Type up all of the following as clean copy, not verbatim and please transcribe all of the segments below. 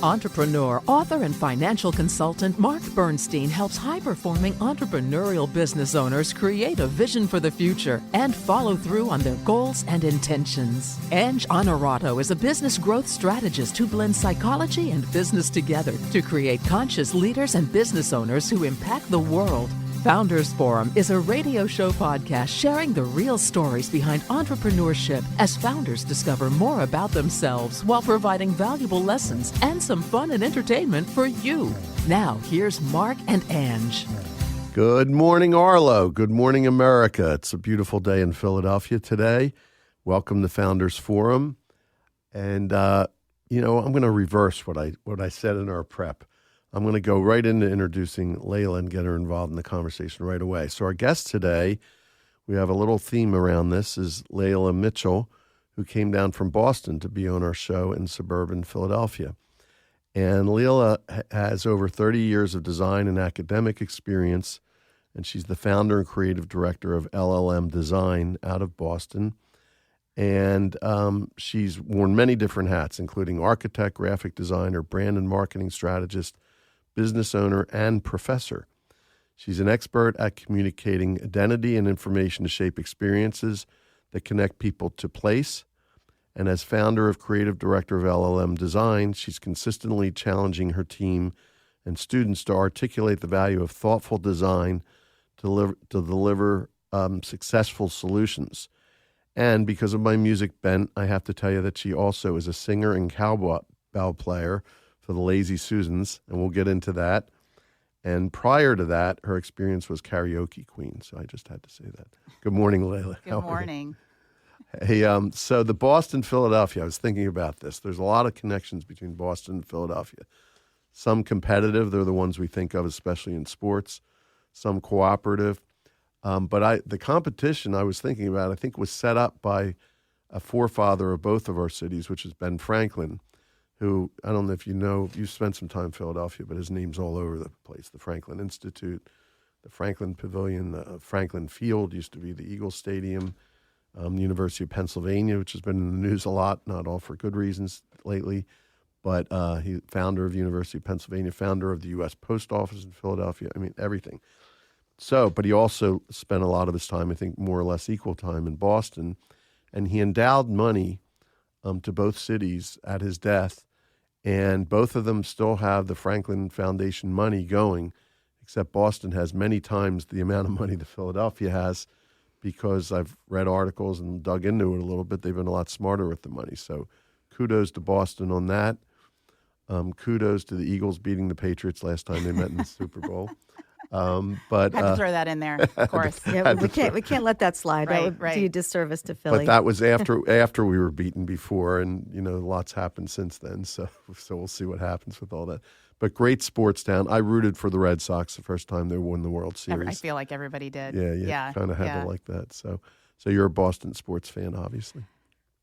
Entrepreneur, author, and financial consultant Mark Bernstein helps high-performing entrepreneurial business owners create a vision for the future and follow through on their goals and intentions. Ange Honorato is a business growth strategist who blends psychology and business together to create conscious leaders and business owners who impact the world. Founders Forum is a radio show podcast sharing the real stories behind entrepreneurship as founders discover more about themselves while providing valuable lessons and some fun and entertainment for you. Now, here's Mark and Ange. Good morning, Arlo. Good morning, America. It's a beautiful day in Philadelphia today. Welcome to Founders Forum. And, I'm going to reverse what I said in our prep. I'm going to go right into introducing Leila and get her involved in the conversation right away. So our guest today, we have a little theme around this, is Leila Mitchell, who came down from Boston to be on our show in suburban Philadelphia. And Leila has over 30 years of design and academic experience, and she's the founder and creative director of LLM Design out of Boston. And she's worn many different hats, including architect, graphic designer, brand and marketing strategist, business owner, and professor. She's an expert at communicating identity and information to shape experiences that connect people to place. And as founder of creative director of LLM Design, she's consistently challenging her team and students to articulate the value of thoughtful design to deliver successful solutions. And because of my music bent, I have to tell you that she also is a singer and cowbell player for the Lazy Susans, and we'll get into that. And prior to that, her experience was karaoke queen, so I just had to say that. Good morning, Leila. Good morning. Hey, so the Boston, Philadelphia, I was thinking about this. There's a lot of connections between Boston and Philadelphia. Some competitive, they're the ones we think of, especially in sports. Some cooperative. But the competition I was thinking about, I think, was set up by a forefather of both of our cities, which is Ben Franklin, who, I don't know if you know, you've spent some time in Philadelphia, but his name's all over the place. The Franklin Institute, the Franklin Pavilion, the Franklin Field used to be the Eagle Stadium, the University of Pennsylvania, which has been in the news a lot, not all for good reasons lately, but he founder of the University of Pennsylvania, founder of the U.S. Post Office in Philadelphia, I mean, everything. So, but he also spent a lot of his time, I think more or less equal time in Boston, and he endowed money to both cities at his death, and both of them still have the Franklin Foundation money going, except Boston has many times the amount of money that Philadelphia has, because I've read articles and dug into it a little bit. They've been a lot smarter with the money. So kudos to Boston on that. Kudos to the Eagles beating the Patriots last time they met in the Super Bowl. But had to throw that in there, of course. Yeah, we can't let that slide. Right, that would do you disservice to Philly. But that was after we were beaten before, and lots happened since then. So we'll see what happens with all that. But great sports town. I rooted for the Red Sox the first time they won the World Series. I feel like everybody did. Yeah, kind of had to like that. So you're a Boston sports fan, obviously.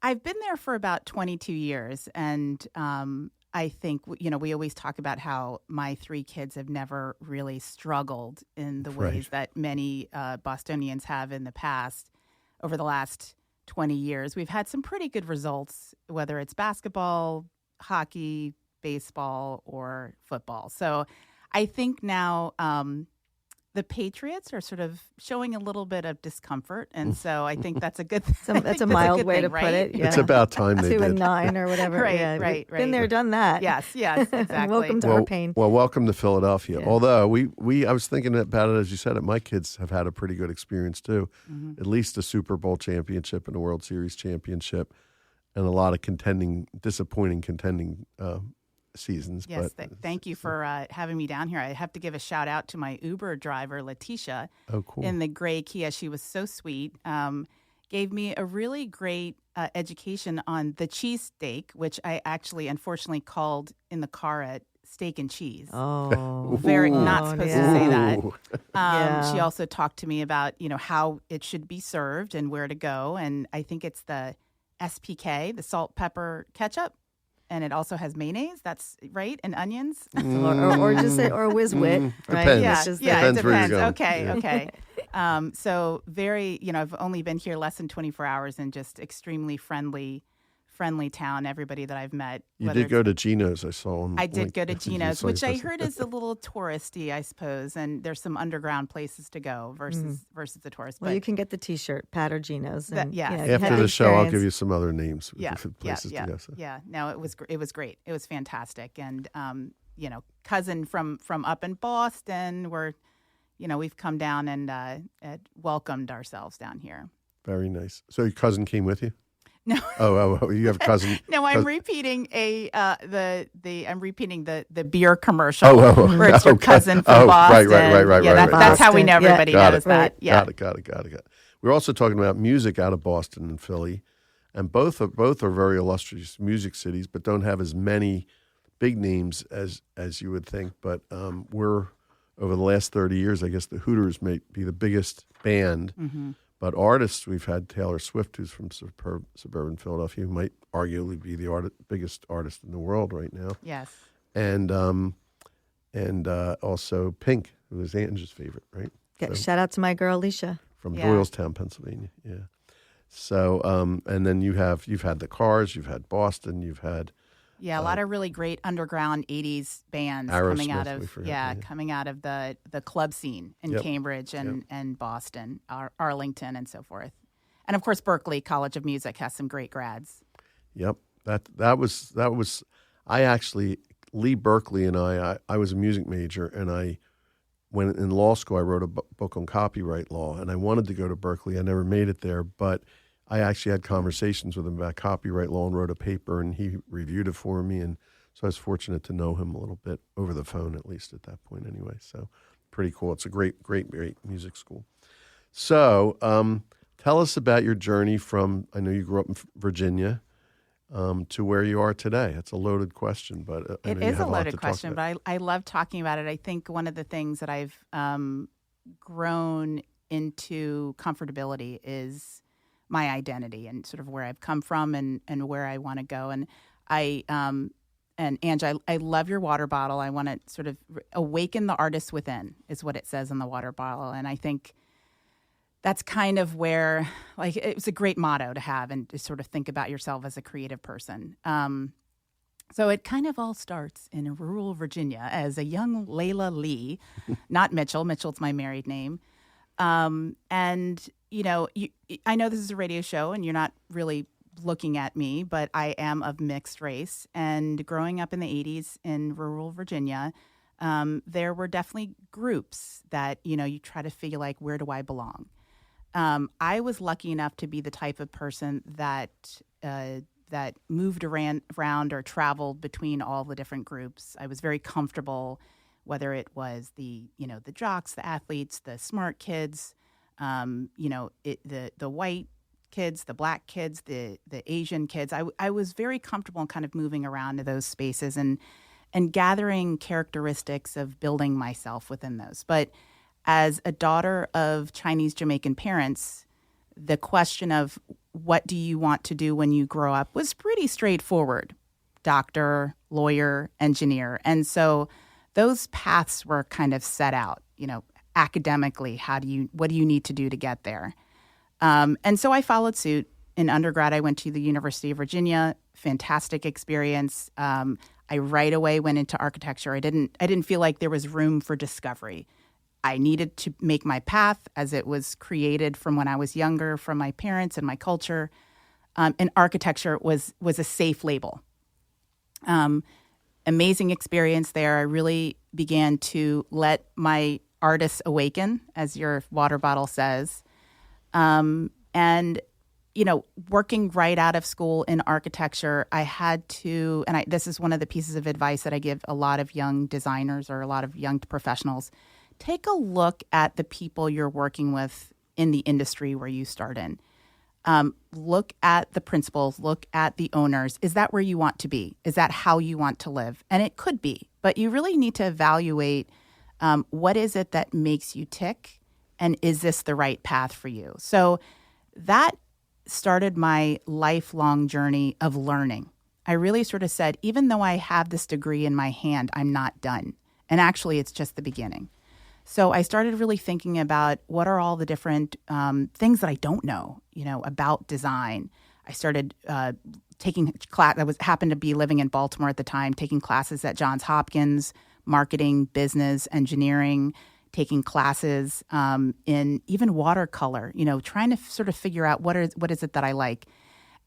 I've been there for about 22 years, and I think, we always talk about how my three kids have never really struggled in the ways that many Bostonians have in the past. Over the last 20 years, we've had some pretty good results, whether it's basketball, hockey, baseball, or football. So I think now the Patriots are sort of showing a little bit of discomfort, and so I think that's a good thing. That's a mild way to put it. Yeah. It's about time they did. 2-9 or whatever. Right. Been there, done that. Yes, exactly. Welcome to our pain. Well, welcome to Philadelphia. Yeah. Although I was thinking about it as you said it. My kids have had a pretty good experience too. Mm-hmm. At least a Super Bowl championship and a World Series championship, and a lot of disappointing contending seasons. Yes, thank you for having me down here. I have to give a shout out to my Uber driver, Letitia, in the gray Kia. She was so sweet. Gave me a really great education on the cheesesteak, which I actually unfortunately called in the car at steak and cheese. Oh, very not supposed to say that. Yeah. She also talked to me about how it should be served and where to go, and I think it's the SPK, the salt, pepper, ketchup. And it also has mayonnaise. That's right, and onions, or just or whiz wit, right? Depends. Yeah, it depends. Okay. So very, I've only been here less than 24 hours, and just extremely friendly friendly town. Everybody that I've met. You did go to Gino's, I saw. I did go to Gino's, which I heard is a little touristy, I suppose, and there's some underground places to go versus the tourist. Well, you can get the T-shirt, Pat or Gino's. And, After the show, I'll give you some other names. Places to go. So. Yeah. No, it was great. It was fantastic, and cousin from up in Boston, we've come down and welcomed ourselves down here. Very nice. So your cousin came with you? No. Oh, you have a cousin. No, I'm repeating I'm repeating the beer commercial where it's your cousin from Boston. Right. That's how we know everybody knows that. Yeah. Got it. We're also talking about music out of Boston and Philly, and both are very illustrious music cities, but don't have as many big names as you would think. But we're over the last 30 years, I guess the Hooters may be the biggest band. Mm-hmm. But artists, we've had Taylor Swift, who's from suburban Philadelphia, who might arguably be the biggest artist in the world right now. Yes. And also Pink, who is Angie's favorite, right? Yeah, shout out to my girl Alicia from Doylestown, Pennsylvania. Yeah. So and then you've had the Cars, you've had Boston, you've had a lot of really great underground 80s bands coming out of the club scene in Cambridge and Boston, Arlington, and so forth. And of course, Berkeley College of Music has some great grads. Yep, that was. I actually, Lee Berkeley and I was a music major, and when in law school I wrote a book on copyright law, and I wanted to go to Berkeley. I never made it there, but I actually had conversations with him about copyright law and wrote a paper, and he reviewed it for me. And so I was fortunate to know him a little bit over the phone, at least at that point anyway. So pretty cool. It's a great music school. So tell us about your journey from, I know you grew up in Virginia, to where you are today. It's a loaded question, but it is a loaded question, but I love talking about it. I think one of the things that I've grown into comfortability is my identity and sort of where I've come from and where I want to go. And and Angie, I love your water bottle. I want to sort of awaken the artist within is what it says in the water bottle. And I think that's kind of where, like, it was a great motto to have and to sort of think about yourself as a creative person. So it kind of all starts in rural Virginia as a young Leila Lee, not Mitchell. Mitchell's my married name. And I know this is a radio show and you're not really looking at me, but I am of mixed race. And growing up in the 80s in rural Virginia, there were definitely groups that, you try to figure like, where do I belong? I was lucky enough to be the type of person that moved around or traveled between all the different groups. I was very comfortable, whether it was the jocks, the athletes, the smart kids, the white kids, the black kids, the Asian kids. I was very comfortable in kind of moving around to those spaces and gathering characteristics of building myself within those. But as a daughter of Chinese Jamaican parents, the question of what do you want to do when you grow up was pretty straightforward. Doctor, lawyer, engineer. And so those paths were kind of set out, academically. What do you need to do to get there? And so I followed suit. In undergrad, I went to the University of Virginia. Fantastic experience. I right away went into architecture. I didn't feel like there was room for discovery. I needed to make my path as it was created from when I was younger, from my parents and my culture. And architecture was a safe label. Amazing experience there. I really began to let my artists awaken, as your water bottle says. And, working right out of school in architecture, I had to, and this is one of the pieces of advice that I give a lot of young designers or a lot of young professionals, take a look at the people you're working with in the industry where you start in. Look at the principals, look at the owners. Is that where you want to be? Is that how you want to live? And it could be, but you really need to evaluate what is it that makes you tick, and is this the right path for you? So that started my lifelong journey of learning. I really sort of said, even though I have this degree in my hand, I'm not done. And actually, it's just the beginning. So I started really thinking about what are all the different things that I don't know, about design. I started taking class. Happened to be living in Baltimore at the time, taking classes at Johns Hopkins, marketing, business, engineering, taking classes in even watercolor. Trying to sort of figure out what is it that I like.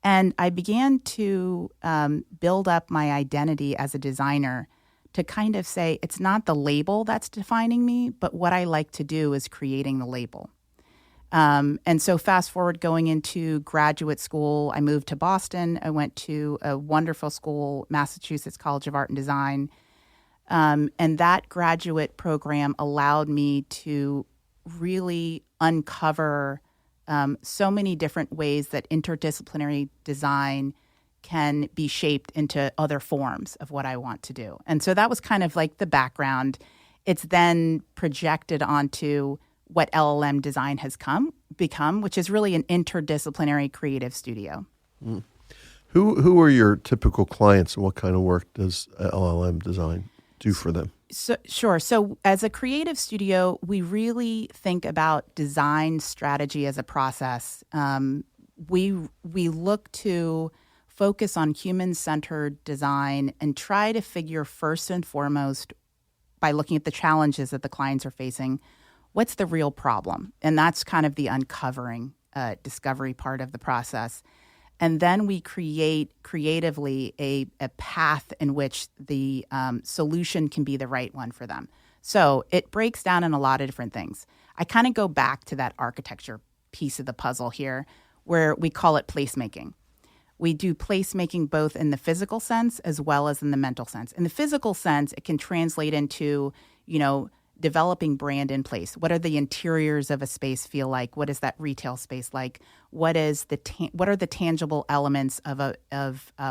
And I began to build up my identity as a designer to kind of say it's not the label that's defining me, but what I like to do is creating the label. And so fast forward going into graduate school, I moved to Boston. I went to a wonderful school, Massachusetts College of Art and Design. And that graduate program allowed me to really uncover so many different ways that interdisciplinary design can be shaped into other forms of what I want to do. And so that was kind of like the background. It's then projected onto what LLM Design has become, which is really an interdisciplinary creative studio. Mm. Who are your typical clients, and what kind of work does LLM Design do for them? Sure. So as a creative studio, we really think about design strategy as a process. We look to focus on human-centered design and try to figure first and foremost, by looking at the challenges that the clients are facing, what's the real problem? And that's kind of the uncovering discovery part of the process. And then we create creatively a path in which the solution can be the right one for them. So it breaks down in a lot of different things. I kind of go back to that architecture piece of the puzzle here, where we call it placemaking. We do placemaking both in the physical sense as well as in the mental sense. In the physical sense, it can translate into, developing brand in place. What are the interiors of a space feel like? What is that retail space like? What are the tangible elements of a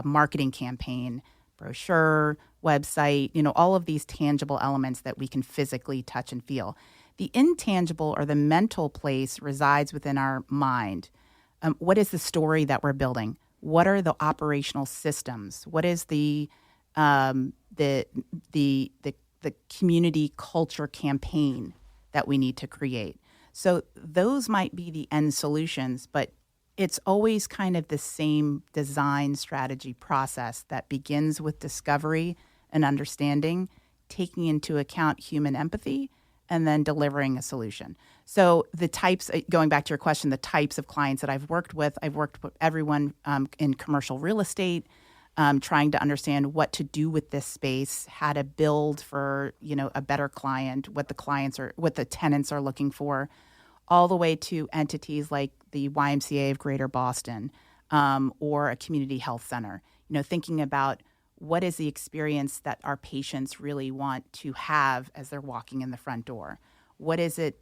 marketing campaign, brochure, website? All of these tangible elements that we can physically touch and feel. The intangible or the mental place resides within our mind. What is the story that we're building? What are the operational systems? What is the community culture campaign that we need to create? So those might be the end solutions, but it's always kind of the same design strategy process that begins with discovery and understanding, taking into account human empathy, and then delivering a solution. So the types, going back to your question, the types of clients that I've worked with everyone in commercial real estate, trying to understand what to do with this space, how to build for, a better client, what the tenants are looking for, all the way to entities like the YMCA of Greater Boston, or a community health center, thinking about what is the experience that our patients really want to have as they're walking in the front door? What is it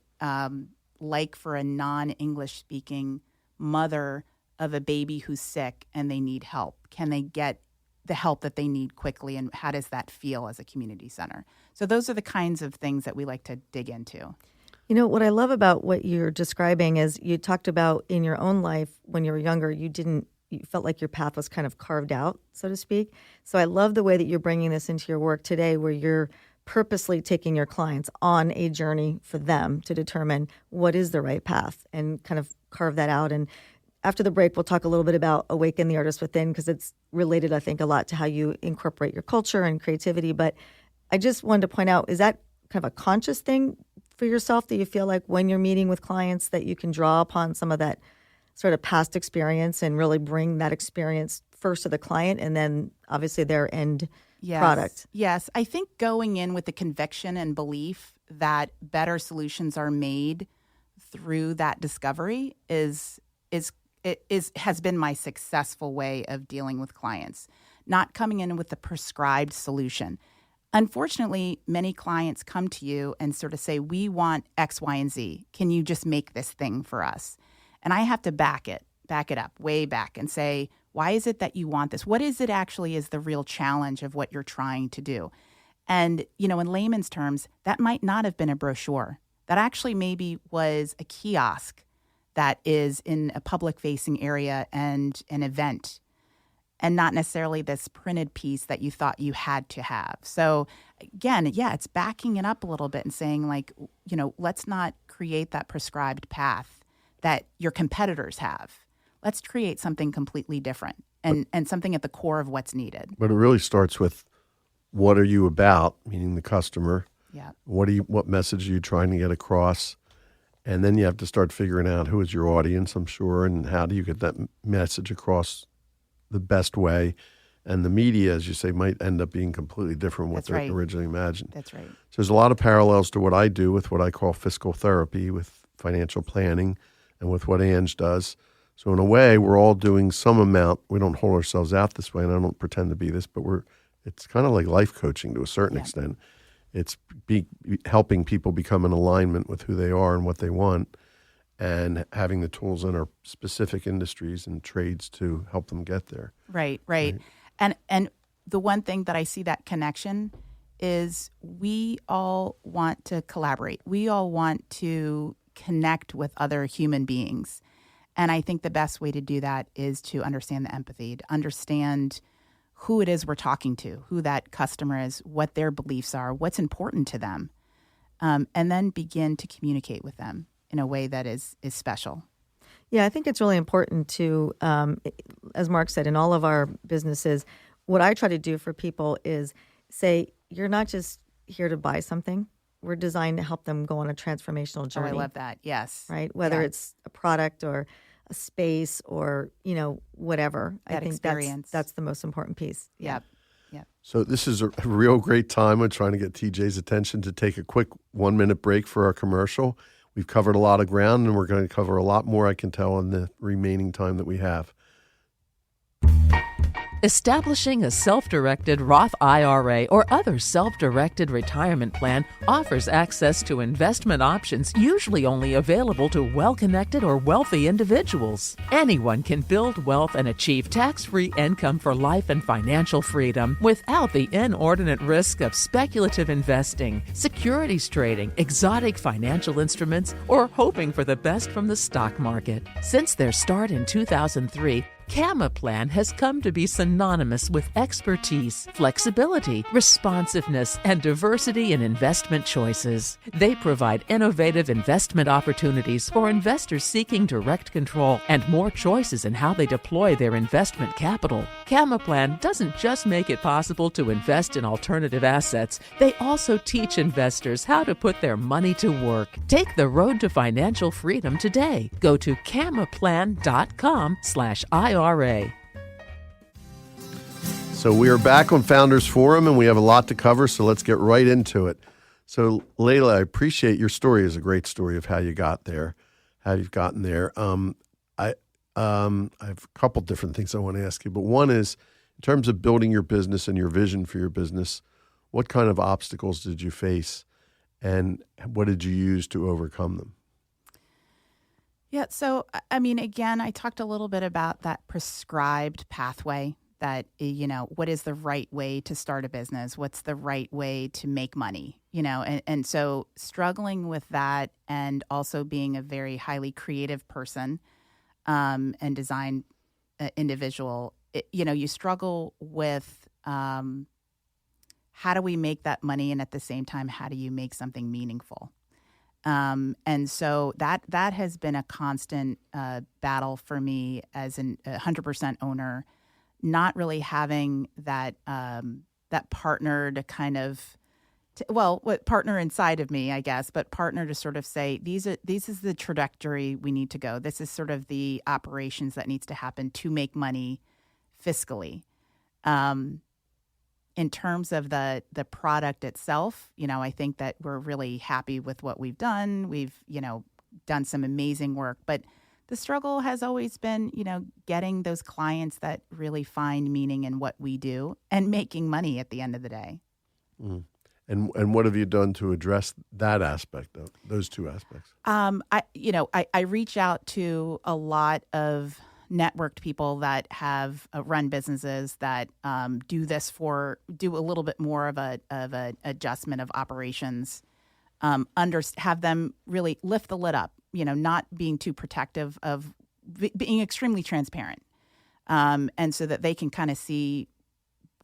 like for a non-English speaking mother of a baby who's sick and they need help? Can they get the help that they need quickly, and how does that feel as a community center? So those are the kinds of things that we like to dig into. What I love about what you're describing is you talked about in your own life when you were younger, you felt like your path was kind of carved out, so to speak. So I love the way that you're bringing this into your work today, where you're purposely taking your clients on a journey for them to determine what is the right path and kind of carve that out. And after the break, we'll talk a little bit about Awaken the Artist Within, because it's related, I think, a lot to how you incorporate your culture and creativity. But I just wanted to point out, is that kind of a conscious thing for yourself, that you feel like when you're meeting with clients that you can draw upon some of that sort of past experience and really bring that experience first to the client and then obviously their end product? Yes. I think going in with the conviction and belief that better solutions are made through that discovery has been my successful way of dealing with clients, not coming in with the prescribed solution. Unfortunately, many clients come to you and sort of say, we want X, Y, and Z. Can you just make this thing for us? And I have to back it up way back and say, why is it that you want this? What is it actually is the real challenge of what you're trying to do? And, in layman's terms, that might not have been a brochure. That actually maybe was a kiosk that is in a public-facing area and an event, and not necessarily this printed piece that you thought you had to have. So again, it's backing it up a little bit and saying, let's not create that prescribed path that your competitors have. Let's create something completely different. and something at the core of what's needed. But it really starts with, what are you about, meaning the customer? Yeah. What message are you trying to get across? And then you have to start figuring out who is your audience, I'm sure, and how do you get that message across the best way. And the media, as you say, might end up being completely different from what they originally imagined. That's right. So there's a lot of parallels to what I do with what I call fiscal therapy, with financial planning, and with what Ange does. So in a way, we're all doing some amount. We don't hold ourselves out this way, and I don't pretend to be this, but it's kind of like life coaching to a certain extent. It's helping people become in alignment with who they are and what they want, and having the tools in our specific industries and trades to help them get there. Right. And the one thing that I see that connection is, we all want to collaborate. We all want to connect with other human beings. And I think the best way to do that is to understand the empathy, to understand who it is we're talking to, who that customer is, what their beliefs are, what's important to them, and then begin to communicate with them in a way that is special. Yeah, I think it's really important to, as Mark said, in all of our businesses, what I try to do for people is say, you're not just here to buy something. We're designed to help them go on a transformational journey. Oh, I love that. Yes. Right? Whether it's a product or a space or, whatever. That I think experience. that's the most important piece. Yep. So this is a real great time. I'm trying to get TJ's attention to take a quick 1-minute break for our commercial. We've covered a lot of ground, and we're going to cover a lot more, I can tell, in the remaining time that we have. Establishing a self-directed Roth IRA or other self-directed retirement plan offers access to investment options usually only available to well-connected or wealthy individuals. Anyone can build wealth and achieve tax-free income for life and financial freedom without the inordinate risk of speculative investing, securities trading, exotic financial instruments, or hoping for the best from the stock market. Since their start in 2003, Camaplan has come to be synonymous with expertise, flexibility, responsiveness, and diversity in investment choices. They provide innovative investment opportunities for investors seeking direct control and more choices in how they deploy their investment capital. Camaplan doesn't just make it possible to invest in alternative assets, they also teach investors how to put their money to work. Take the road to financial freedom today. Go to camaplan.com/IRA. So we are back on Founders Forum, and we have a lot to cover, so let's get right into it. So Leila, I appreciate your story. Is a great story of how you got there, how you've gotten there. I have a couple different things I want to ask you, but one is, in terms of building your business and your vision for your business, what kind of obstacles did you face, and what did you use to overcome them? Yeah. So, I mean, again, I talked a little bit about that prescribed pathway that, what is the right way to start a business? What's the right way to make money? And so struggling with that, and also being a very highly creative person and design individual, you struggle with how do we make that money? And at the same time, how do you make something meaningful? And so that has been a constant battle for me as a 100% owner, not really having that partner to kind of, partner inside of me, I guess, but partner to sort of say, these is the trajectory we need to go. This is sort of the operations that needs to happen to make money fiscally. In terms of the product itself, I think that we're really happy with what we've done. We've, done some amazing work, but the struggle has always been, getting those clients that really find meaning in what we do and making money at the end of the day. Mm. And what have you done to address that aspect, those two aspects? I reach out to a lot of networked people that have run businesses that do a little bit more of a adjustment of operations, have them really lift the lid up, not being too protective of being extremely transparent, and so that they can kind of see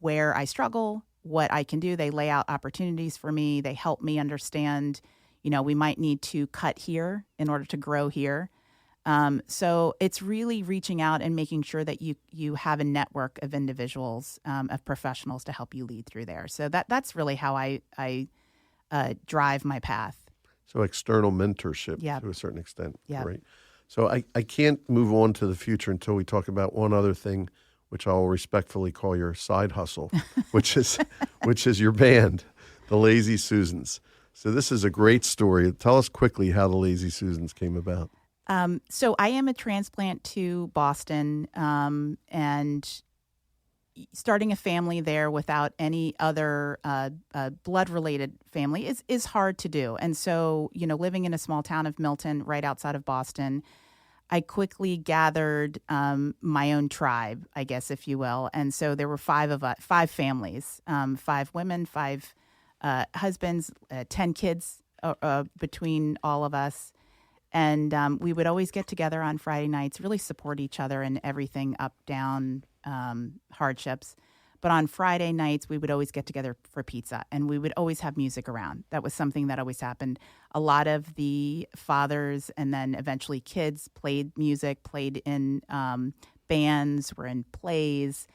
where I struggle, what I can do. They lay out opportunities for me. They help me understand, we might need to cut here in order to grow here. So it's really reaching out and making sure that you have a network of individuals, of professionals to help you lead through there. So that's really how I drive my path. So external mentorship to a certain extent. Right. So I can't move on to the future until we talk about one other thing, which I will respectfully call your side hustle, which is your band, the Lazy Susans. So this is a great story. Tell us quickly how the Lazy Susans came about. So I am a transplant to Boston, and starting a family there without any other blood-related family is hard to do. And so, living in a small town of Milton, right outside of Boston, I quickly gathered my own tribe, I guess, if you will. And so there were 5 families, 5 women, 5 husbands, 10 kids between all of us. And we would always get together on Friday nights, really support each other in everything up, down, hardships. But on Friday nights, we would always get together for pizza, and we would always have music around. That was something that always happened. A lot of the fathers and then eventually kids played music, played in bands, were in plays.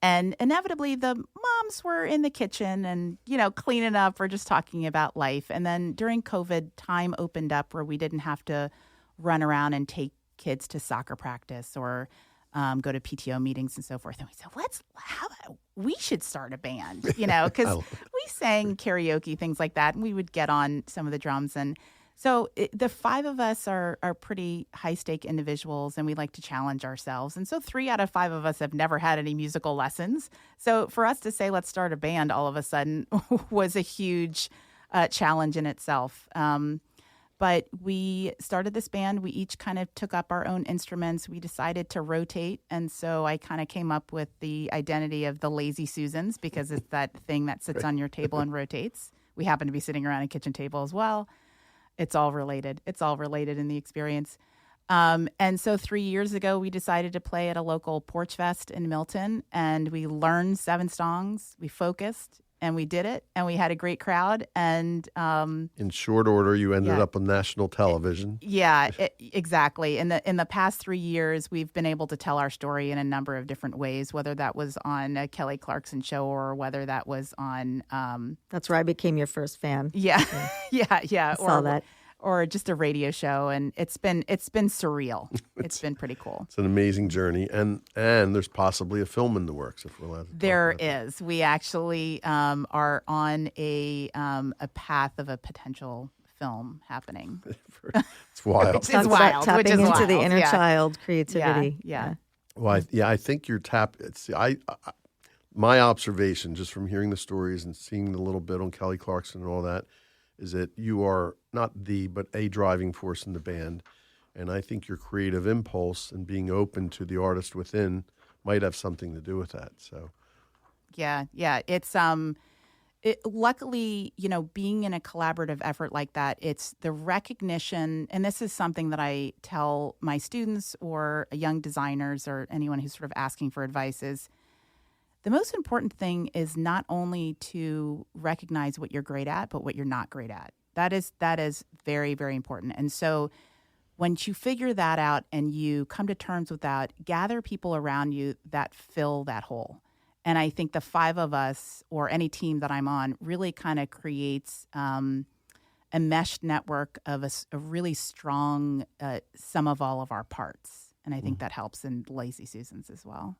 And inevitably, the moms were in the kitchen and, cleaning up or just talking about life. And then during COVID, time opened up where we didn't have to run around and take kids to soccer practice or go to PTO meetings and so forth. And we said, we should start a band, because we sang karaoke, things like that. And we would get on some of the drums. And so the 5 of us are pretty high-stake individuals, and we like to challenge ourselves. And so 3 out of 5 of us have never had any musical lessons. So for us to say, let's start a band all of a sudden was a huge challenge in itself. But we started this band. We each kind of took up our own instruments. We decided to rotate. And so I kind of came up with the identity of the Lazy Susans, because it's that thing that sits on your table and rotates. We happen to be sitting around a kitchen table as well. It's all related. It's all related in the experience. And so 3 years ago, we decided to play at a local Porch Fest in Milton, and we learned 7 songs. We focused, and we did it, and we had a great crowd. And in short order, you ended up on national television. Exactly. In the past 3 years, we've been able to tell our story in a number of different ways, whether that was on a Kelly Clarkson show or whether that was on. That's where I became your first fan. Yeah. I saw that. Or just a radio show, and it's been surreal. It's been pretty cool. It's an amazing journey, and there's possibly a film in the works, if we're allowed to. There is. We actually are on a path of a potential film happening. It's wild. It's wild. Tapping which is into wild. the inner child creativity. Yeah. Well, I think you're my observation, just from hearing the stories and seeing the little bit on Kelly Clarkson and all that, is that you are not but a driving force in the band. And I think your creative impulse and being open to the artist within might have something to do with that. So, yeah. It's luckily, being in a collaborative effort like that, it's the recognition, and this is something that I tell my students or young designers or anyone who's sort of asking for advice is, the most important thing is not only to recognize what you're great at, but what you're not great at. That is very, very important. And so once you figure that out and you come to terms with that, gather people around you that fill that hole. And I think the 5 of us, or any team that I'm on, really kind of creates a meshed network of a really strong sum of all of our parts. And I think that helps in Lazy Susans as well.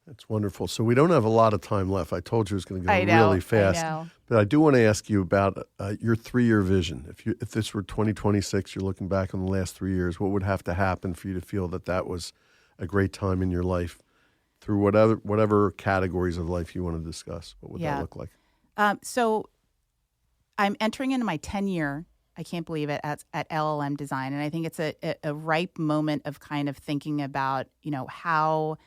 That's wonderful. So we don't have a lot of time left. I told you it was going to go really fast. I know. But I do want to ask you about your 3-year vision. If this were 2026, you're looking back on the last 3 years, what would have to happen for you to feel that was a great time in your life through whatever categories of life you want to discuss? What would that look like? So I'm entering into my 10-year, I can't believe it, at LLM Design. And I think it's a ripe moment of kind of thinking about, how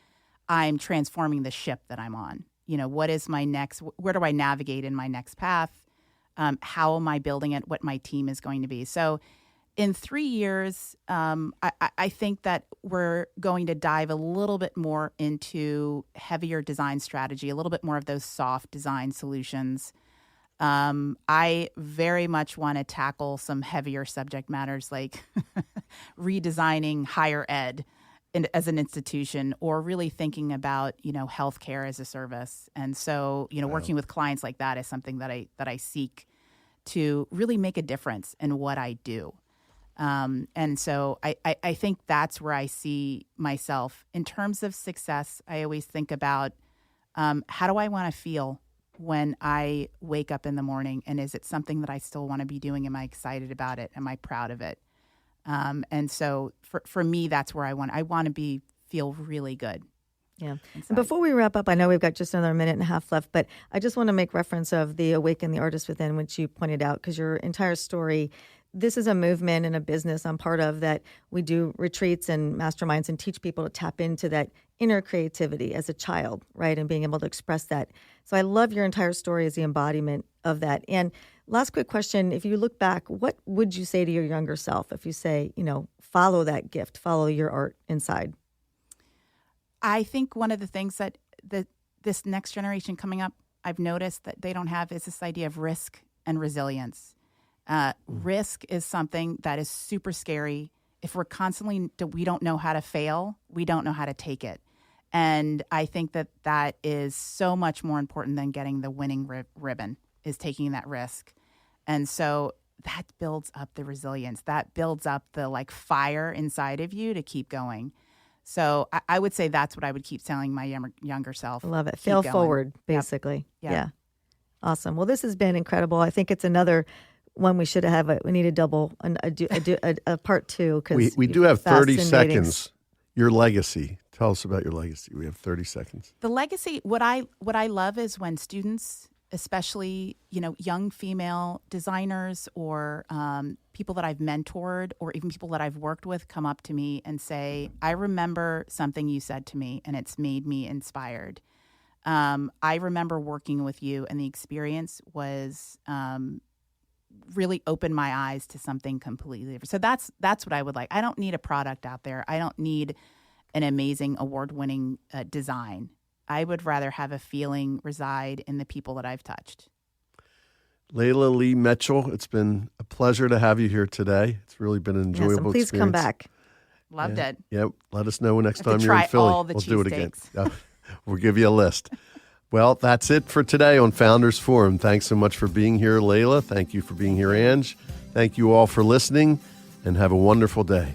I'm transforming the ship that I'm on. What is my next, where do I navigate in my next path? How am I building it? What my team is going to be. So in 3 years, I think that we're going to dive a little bit more into heavier design strategy, a little bit more of those soft design solutions. I very much want to tackle some heavier subject matters like redesigning higher ed as an institution, or really thinking about, healthcare as a service. And so, working with clients like that is something that I seek to really make a difference in what I do. And so I think that's where I see myself. In terms of success, I always think about how do I want to feel when I wake up in the morning, and is it something that I still want to be doing? Am I excited about it? Am I proud of it? And so for me, that's where I want to feel really good. Yeah. And before we wrap up, I know we've got just another minute and a half left, but I just want to make reference of the Awaken the Artist Within, which you pointed out, because your entire story, this is a movement and a business I'm part of that we do retreats and masterminds and teach people to tap into that inner creativity as a child, right? And being able to express that. So I love your entire story as the embodiment of that. And last quick question, if you look back, what would you say to your younger self if you say, follow that gift, follow your art inside? I think one of the things that this next generation coming up, I've noticed that they don't have is this idea of risk and resilience. Risk is something that is super scary. If we don't know how to fail, we don't know how to take it. And I think that is so much more important than getting the winning ribbon, is taking that risk. And so that builds up the resilience. That builds up the fire inside of you to keep going. So I would say that's what I would keep telling my younger self. I love it. Fail forward, basically. Yep. Yeah. Awesome. Well, this has been incredible. I think it's another one we should have. We need a part two. We do have 30 seconds. Your legacy. Tell us about your legacy. We have 30 seconds. The legacy, what I love is when students, especially, young female designers or people that I've mentored or even people that I've worked with, come up to me and say, I remember something you said to me and it's made me inspired. I remember working with you and the experience was really opened my eyes to something completely different. So that's what I would like. I don't need a product out there. I don't need an amazing award-winning design. I would rather have a feeling reside in the people that I've touched. Leila Lee Mitchell, it's been a pleasure to have you here today. It's really been an enjoyable experience. Please come back. Loved it. Yep. Let us know next time you're in Philly. All the we'll do it again. Cheesesteaks. We'll give you a list. Well, that's it for today on Founders Forum. Thanks so much for being here, Leila. Thank you for being here, Ange. Thank you all for listening, and have a wonderful day.